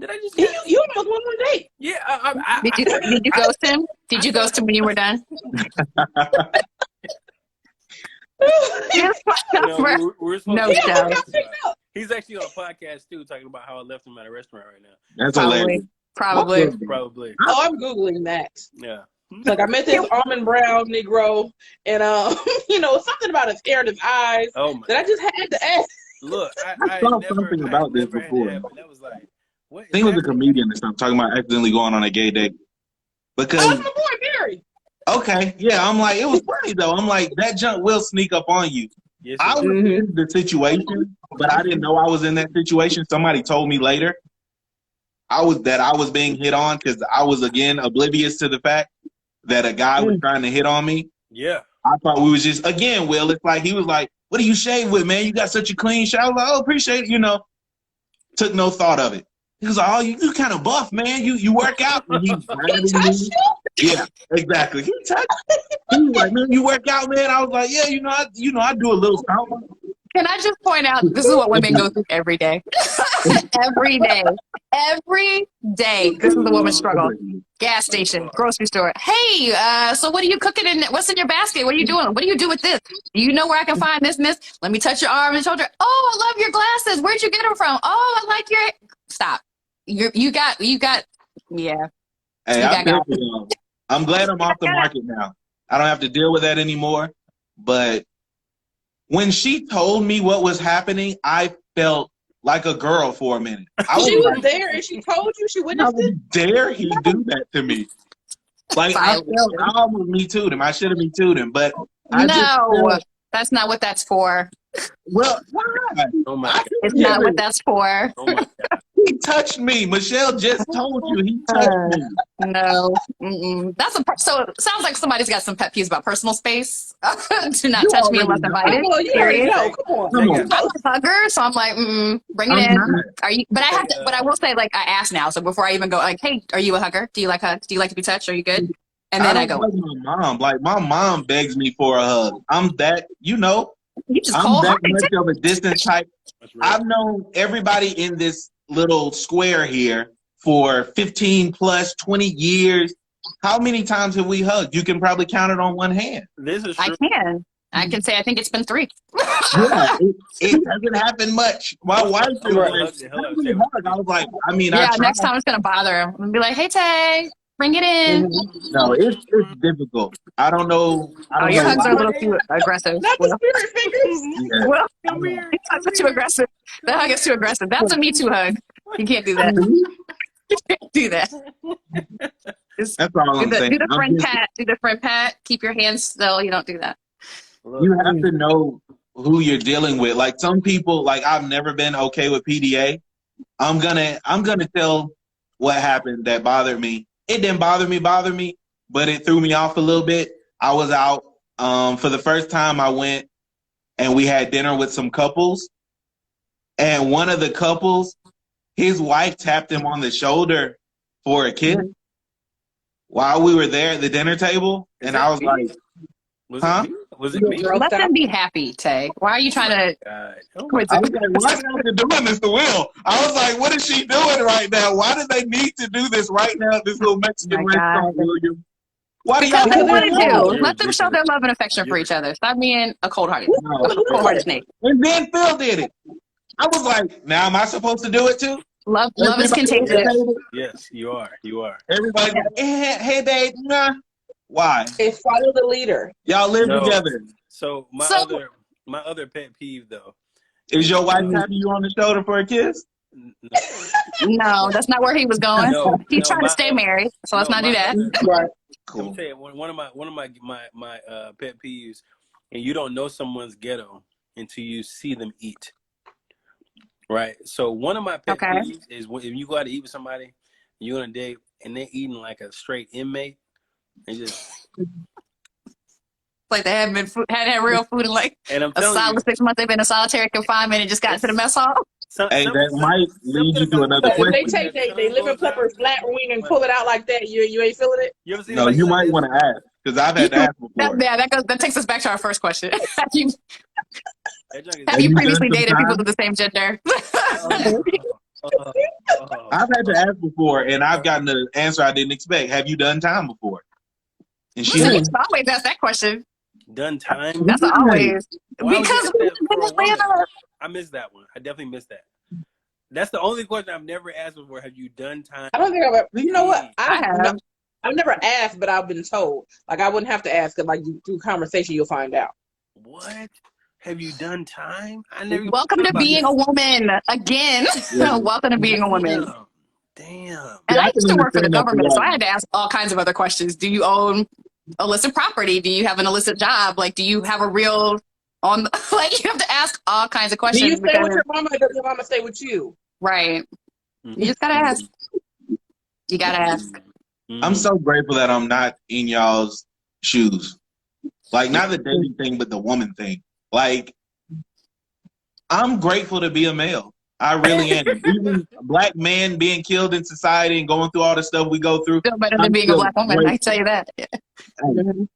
Did I just? You almost went on a date. Yeah. Did you ghost him? Did you ghost him when you were done? We're supposed No to doubt. He's actually on a podcast too, talking about how I left him at a restaurant right now. That's hilarious. Probably. Oh, I'm Googling that. Yeah. Like I met this almond brown Negro, and something about his hair and his eyes that I just had to ask. Look, I saw something about this before. That was like, what? I think it was a comedian and stuff talking about accidentally going on a gay date. Because that's my boy Barry. Okay, yeah, I'm like, it was funny though. I'm like, that junk will sneak up on you. Yes, I was in the situation, but I didn't know I was in that situation. Somebody told me later I was being hit on because I was again oblivious to the fact that a guy was trying to hit on me. Yeah. I thought we was just Will, it's like he was like, what do you shave with, man? You got such a clean shave. I was like, oh, appreciate it, Took no thought of it. He was like, oh, you kind of buff, man. You work out. And he touched you? Yeah, exactly. He touched me. He was like, man, you work out, man. I was like, yeah, I do a little something. Can I just point out, this is what women go through every day. Every day. Every day. This is the woman's struggle. Gas station, grocery store. Hey, so what are you cooking in? What's in your basket? What are you doing? What do you do with this? Do you know where I can find this and this? Let me touch your arm and shoulder. Oh, I love your glasses. Where'd you get them from? Oh, I like your... Stop. You got, yeah. Hey, I'm glad I'm off the market now. I don't have to deal with that anymore. But when she told me what was happening, I felt like a girl for a minute. She was there and she told you, she witnessed it? Dare he do that to me? Like, I almost Me Too'd him. I should have Me Too'd him, but that's not what that's for. Well, why? Oh my God. It's not what that's for. Oh my God. He touched me. Michelle just told you he touched me. No. That's so it sounds like somebody's got some pet peeves about personal space. Do not touch me unless invited. Well, you already know. Come on. I'm a hugger, so I'm like, bring it in. Are you? But I have to. But I will say, like, I ask now. So before I even go, like, hey, are you a hugger? Do you like hugs? Do you like to be touched? Are you good? And then I go. Like my mom. Like my mom begs me for a hug. I'm that. You just I'm call that much of a distance type. I've known everybody in this little square here for 15 plus 20 years. How many times have we hugged? You can probably count it on one hand. This is true. I can say I think it's been 3. Yeah, it doesn't happen much. My wife was like, I was like, next time it's gonna bother him. I'm gonna be like, hey Tay, bring it in. No, it's difficult. I don't know. Your hugs are a little too aggressive. Not the spirit fingers. Yeah. Well, hugs are too aggressive. That hug is too aggressive. That's a Me Too hug. You can't do that. You can't do that. That's all I'm saying. Do the friend pat. Do the friend pat. Keep your hands still. You don't do that. You have to know who you're dealing with. Like some people, like I've never been okay with PDA. I'm gonna tell what happened that bothered me. It didn't bother me, but it threw me off a little bit. I was out for the first time. I went and we had dinner with some couples, and one of the couples, his wife tapped him on the shoulder for a kiss while we were there at the dinner table, and I was like, "Huh?" Was it me? Let them be happy, Tay. Why are you trying to? I was like, why are they doing this to Will? I was like, what is she doing right now? Why do they need to do this right now? This little Mexican restaurant, William. Why do y'all want to do? Let them show their love and affection for each other. Stop being a cold-hearted snake. And then Phil did it. I was like, now am I supposed to do it too? Love is contagious. Yes, you are. Everybody, hey babe, nah. Why? And follow the leader. Y'all live together. So my other pet peeve though. Is your wife tapping you on the shoulder for a kiss? No, that's not where he was going. He's trying to stay married, so let's not do that. Right. Cool. Let me tell you, one of my pet peeves, and you don't know someone's ghetto until you see them eat. Right. So one of my pet peeves is if you go out to eat with somebody, and you're on a date, and they're eating like a straight inmate. They just like they haven't been had real food in like a solid 6 months. They've been in solitary confinement and just got into the mess hall. Hey, that might lead you to another question. If they take they lemon pepper flat wing and pull it out like that, you ain't feeling it? You might want to ask because I've had to ask before. That takes us back to our first question. Have you previously dated people of the same gender? I've had to ask before, and I've gotten the answer I didn't expect. Have you done time before? And she Listen, you has. should always ask that question. Done time? That's always. Why would you Because ask that for a woman? I missed that one. I definitely missed that. That's the only question I've never asked before. Have you done time? I don't think I've ever. You know what? I have. I've never asked, but I've been told. Like I wouldn't have to ask, because like through conversation you'll find out. What? Have you done time? I never. Welcome to being a woman again. Yeah. Welcome to being a woman. Damn. And I used to work for the government, so I had to ask all kinds of other questions. Do you own illicit property? Do you have an illicit job? Like, do you have a real on? Like, you have to ask all kinds of questions. Do you stay with your mama, or does your mama stay with you? Right. You just gotta ask. You gotta ask. I'm so grateful that I'm not in y'all's shoes. Like, not the dating thing, but the woman thing. Like, I'm grateful to be a male. I really am. Even a black man being killed in society and going through all the stuff we go through. Still better than being a black woman, grateful. I tell you that.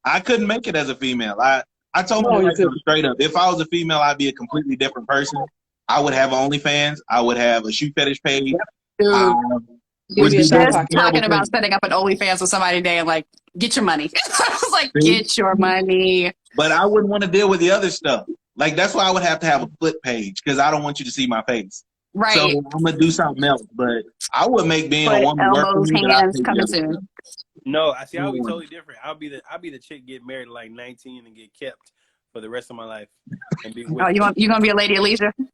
I couldn't make it as a female. I told my wife straight up, if I was a female, I'd be a completely different person. I would have OnlyFans. I would have a shoe fetish page. We're just talking about setting up an OnlyFans with somebody today and like, get your money. I was like, get your money. But I wouldn't want to deal with the other stuff. Like, that's why I would have to have a flip page, because I don't want you to see my face. Right. So I'm going to do something else. But I would make being a woman work for me. Hands coming soon. No, I see. I'll be totally different. I'll be the chick get married at like 19 and get kept for the rest of my life. And be with you gonna be a lady Alicia? Be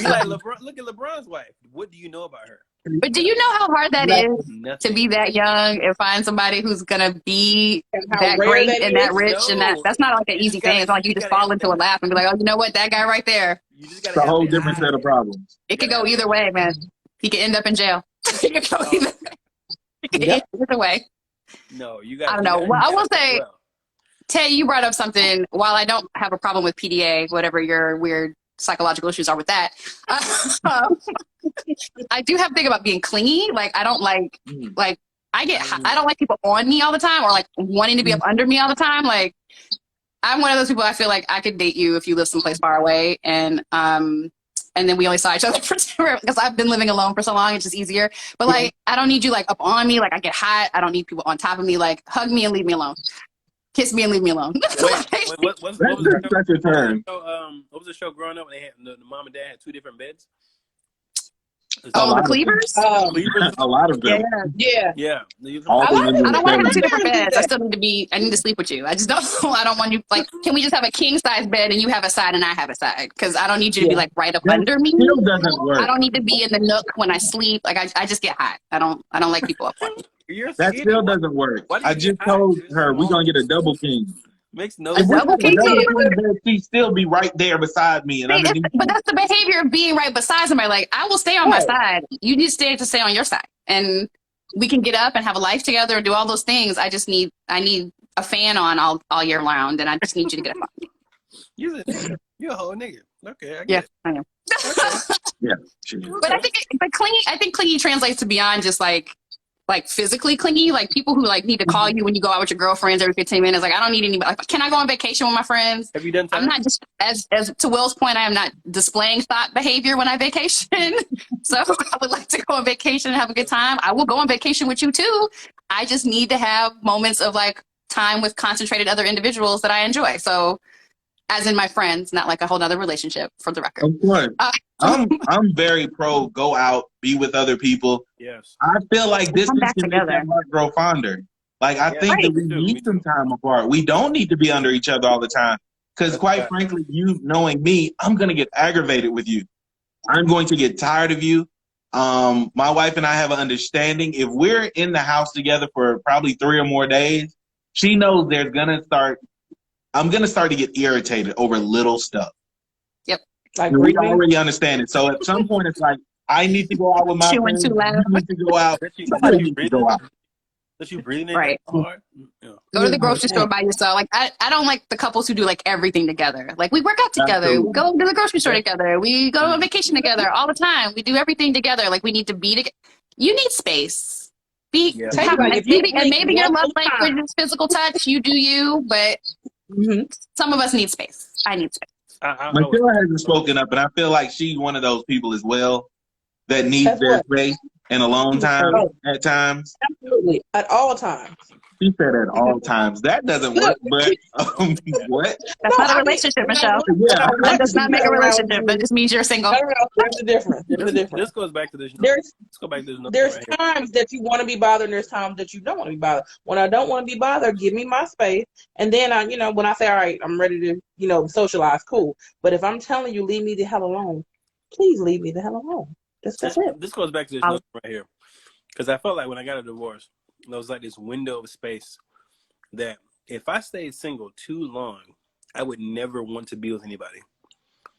like LeBron. Look at LeBron's wife. What do you know about her? But do you know how hard that is to be that young and find somebody who's gonna be that great and that rich and that's not like an easy thing. It's not like you just fall into a lap and be like, oh, you know what, that guy right there. It's a whole different set of problems. It could go either way, man. He could end up in jail. It could go either way. No, you got. I don't know. Well, I will say, Tay, you brought up something. While I don't have a problem with PDA, whatever your weird psychological issues are with that, I do have a thing about being clingy. Like, I don't like I don't like people on me all the time or like wanting to be up under me all the time. Like, I'm one of those people. I feel like I could date you if you live someplace far away, and then we only saw each other for because I've been living alone for so long. It's just easier. But like, I don't need you like up on me. Like, I get hot. I don't need people on top of me. Like, hug me and leave me alone. Kiss me and leave me alone. What was the show growing up? They had the mom and dad had two different beds. Oh, the Cleavers? A lot of them. Yeah. Yeah. I don't want to have two different beds. I need to sleep with you. I don't want you, like, can we just have a king size bed and you have a side and I have a side? Because I don't need you to be like right up under me. Doesn't work. I don't need to be in the nook when I sleep. Like, I just get hot. I don't like people up on me. That still doesn't work. I just told her we're going to get a double king. Makes no sense. She'd still be right there beside me. And but that's the behavior of being right beside somebody. Like, I will stay on my side. You need to stay on your side. And we can get up and have a life together and do all those things. I need a fan on all year round, and I just need you to get up on me. You're a whole nigga. Okay, I am. Yeah. But I think clingy translates to beyond just like physically clingy, like people who like need to call you when you go out with your girlfriends every 15 minutes. Like, I don't need anybody. Like, can I go on vacation with my friends? Have you done time? I'm not just, as to Will's point, I am not displaying thought behavior when I vacation. So I would like to go on vacation and have a good time. I will go on vacation with you too. I just need to have moments of like time with concentrated other individuals that I enjoy. So as in my friends, not like a whole nother relationship, for the record. Of course. I'm very pro go out, be with other people. Yes. I feel like this can make that heart grow fonder. Like, I think that we need some time apart. We don't need to be under each other all the time. Because quite frankly, you knowing me, I'm going to get aggravated with you. I'm going to get tired of you. My wife and I have an understanding. If we're in the house together for probably 3 or more days, she knows I'm going to start to get irritated over little stuff. Yep. Like, we already understand it. So at some point, it's like, I need to go out with my friends. You need to go out. Somebody needs to go out. That you breathing in right. hard? Yeah. Go to the grocery store by yourself. Like, I don't like the couples who do like everything together. Like, we work out together. Absolutely. We go to the grocery store together. We go on vacation together all the time. We do everything together. Like, we need to be together. You need space. Maybe your love language is physical touch. You do you, but some of us need space. I need space. Michelle hasn't spoken up, and I feel like she's one of those people as well. that needs their space and alone time at times. Absolutely, at all times. She said at all times. That doesn't work, but what? That's not a relationship, Michelle. That does not make a relationship. That just means you're single. I don't know. There's a difference. There's a difference. This goes back to this. There's right times that you want to be bothered, and there's times that you don't want to be bothered. When I don't want to be bothered, give me my space. And then when I say, all right, I'm ready to, socialize, cool. But if I'm telling you, leave me the hell alone, please leave me the hell alone. That's it. This goes back to this notion right here. Because I felt like when I got a divorce, there was like this window of space that if I stayed single too long, I would never want to be with anybody.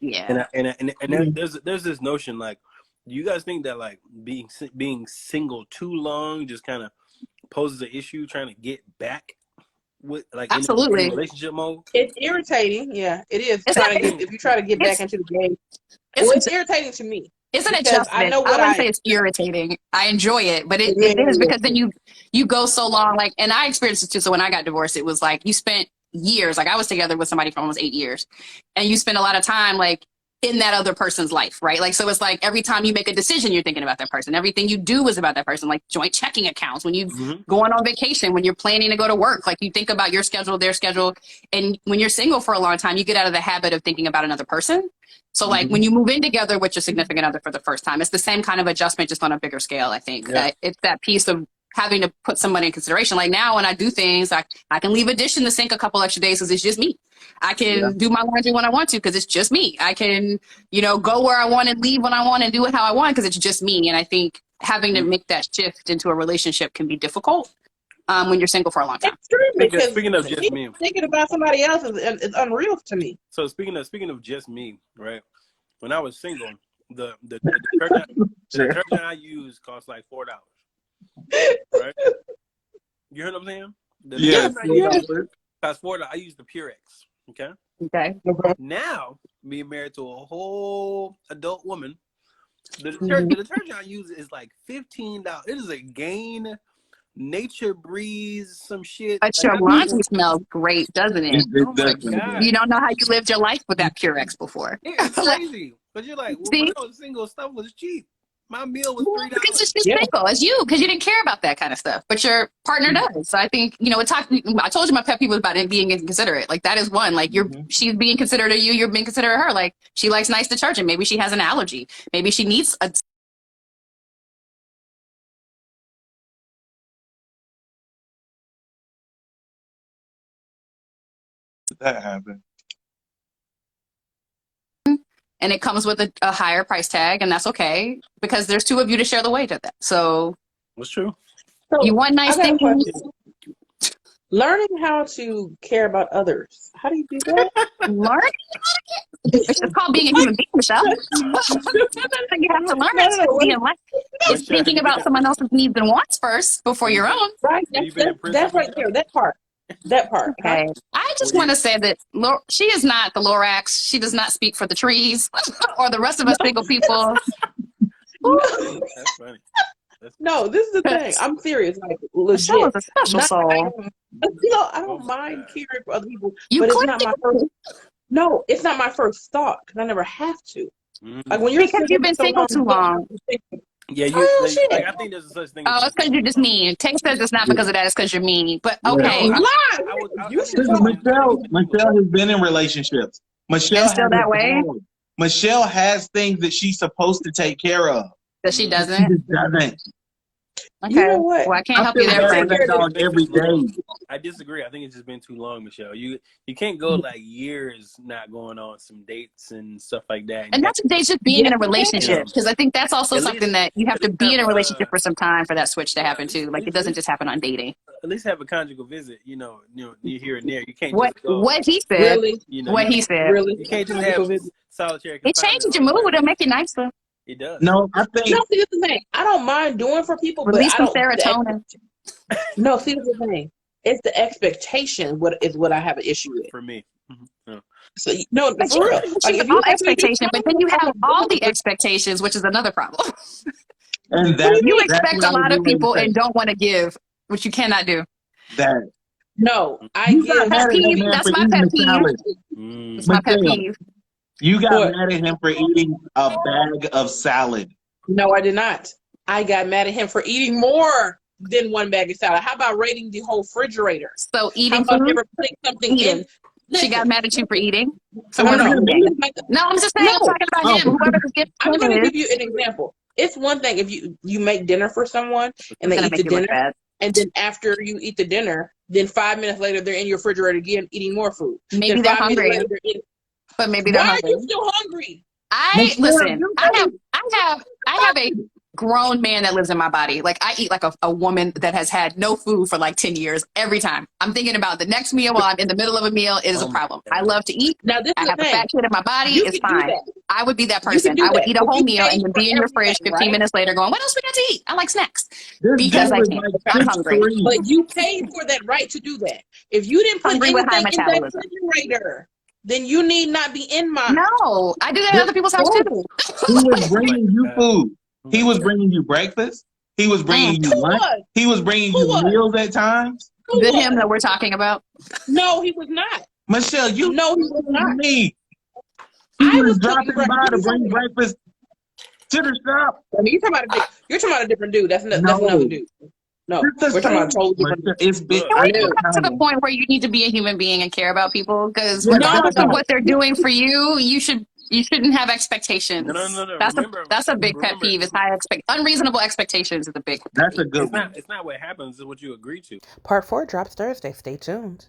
Yeah. And there's this notion, like, do you guys think that like being single too long just kind of poses an issue trying to get back with like absolutely in relationship mode? It's irritating. Yeah, it is. If you try to get back into the game, it's irritating to me. It's an adjustment. I wouldn't say it's irritating. I enjoy it, but it is because then you go so long. Like, and I experienced it too. So when I got divorced, it was like you spent years. Like I was together with somebody for almost 8 years, and you spend a lot of time like in that other person's life, right? Like, so it's like every time you make a decision, you're thinking about that person. Everything you do is about that person, like joint checking accounts. When you going on vacation, when you're planning to go to work, like you think about your schedule, their schedule. And when you're single for a long time, you get out of the habit of thinking about another person. So like when you move in together with your significant other for the first time, it's the same kind of adjustment, just on a bigger scale. I think that it's that piece of having to put somebody in consideration. Like now when I do things, I can leave a dish in the sink a couple extra days because it's just me. I can do my laundry when I want to because it's just me. I can, go where I want and leave when I want and do it how I want because it's just me. And I think having to make that shift into a relationship can be difficult when you're single for a long time. It's true, because speaking of just me, thinking about somebody else is unreal to me. So speaking of just me, right? When I was single, the detergent I used cost like $4. Right? You heard what I'm saying? Yes. Cost $4. I used the Purex. Okay. Now, being married to a whole adult woman, the detergent I use is like $15. It is a Gain Nature Breeze, some shit. But your laundry smells great, doesn't it? Oh my God. You don't know how you lived your life with that Purex before. It's crazy. But you're like, when I was single, stuff was cheap. My meal was $3. Because she's single. It's you, because you didn't care about that kind of stuff. But your partner does. So I think, I told you my pet peeve was about it being inconsiderate. Like that is one. Like she's being considerate of you, you're being considerate of her. Like she likes nice detergent. Maybe she has an allergy. Maybe she needs a that happened. and it comes with a higher price tag, and that's okay because there's two of you to share the weight of that. So that's true. So you want nice things. Learning how to care about others. How do you do that? Learning? It's called being a human being, Michelle. You have to learn how to be in life. It's thinking about someone else's needs and wants first before your own. Right. That's right there. That part. Okay. I just want to say that she is not the Lorax. She does not speak for the trees or the rest of us single people. That's funny. No, this is the thing. I'm serious. Like legit. Michelle is a special soul. I don't mind caring for other people, but it's not my first. No, it's not my first thought because I never have to. Like when you're because you've been single too long. Yeah, I think there's such thing. Oh, it's because you're just mean. Tay says it's not because of that. It's because you're mean. But okay, Michelle has been in relationships. Michelle still that way. Michelle has things that she's supposed to take care of. That she doesn't. She doesn't. Okay. You know what? Well, I can't help you there. Every day. I disagree. I think it's just been too long, Michelle. You can't go like years not going on some dates and stuff like that. And that's just being in a relationship, because I think that's also something that you have to be in a relationship for some time for that switch to happen too. Like it doesn't just happen on dating. At least have a conjugal visit. You here and there. You can't. What he said. Really? What he said. Really? You can't just have solitary. It changes your mood. It'll make it nicer. It does. No, I think. No, see, that's the thing. I don't mind doing for people, release but some serotonin. No, see, that's the thing. It's the expectation. What I have an issue with. For me. Mm-hmm. No. So no, for real. Like if you expectation, but then you have all the expectations, which is another problem. And that you expect a lot of people and don't want to give, which you cannot do. That. No, I give. That's my pet peeve. That's my pet peeve. You got mad at him for eating a bag of salad. No, I did not. I got mad at him for eating more than one bag of salad. How about raiding the whole refrigerator? So How eating about food, never putting something eating. in? She got Listen, mad at you for eating. So no, her no, for no. eating. Like, No, I'm just saying. I'm no. talking about him. Whoever the gift I'm going to is, give you an example. It's one thing if you make dinner for someone and it's they gonna eat make the you look dinner, bad. and then after you eat the dinner, then 5 minutes later they're in your refrigerator again eating more food. Maybe Then they're 5 minutes hungry, later they're eating. but maybe they're Why are hungry. you still hungry? I listen. I have a grown man that lives in my body. Like I eat like a woman that has had no food for like 10 years every time. I'm thinking about the next meal while I'm in the middle of a meal. It is a problem. I love to eat. Now this I is have the a fat thing. kid in my body. You It's can do fine. that. I would be that You can person. do I would that. eat a If whole you meal pay and then for be in your fridge everything, 15 right? minutes later going, what else we got to eat? I like snacks. This Because dude I is can't. like I'm hungry. 6'3". But you paid for that right to do that. If you didn't put Hungry with high anything in that metabolism. refrigerator, then you need not be in mine. No, I do that at This other people's house dude, too. he was Oh my bringing you God. food. Oh He my was God. bringing you breakfast. He was bringing you Who lunch. was? He was bringing Who you was? meals at times. Who The was? him that we're talking about. No, he was not. Michelle, you No, he was told not. me he I was was cooking dropping by to bring breakfast. breakfast to the shop. I mean, you're talking about a different dude. That's another No, dude. No, it's the we're talking about a same. totally different dude. It's been. Look, Can I we am get No, back to the telling point where you need to be a human being and care about people? Because you. no, regardless of no. what they're doing for you, you shouldn't have expectations. no. That's a big pet Remember, peeve. Is unreasonable expectations is a big pet That's peeve. a good one. it's not what happens. It's what you agree to. Part 4 drops Thursday. Stay tuned.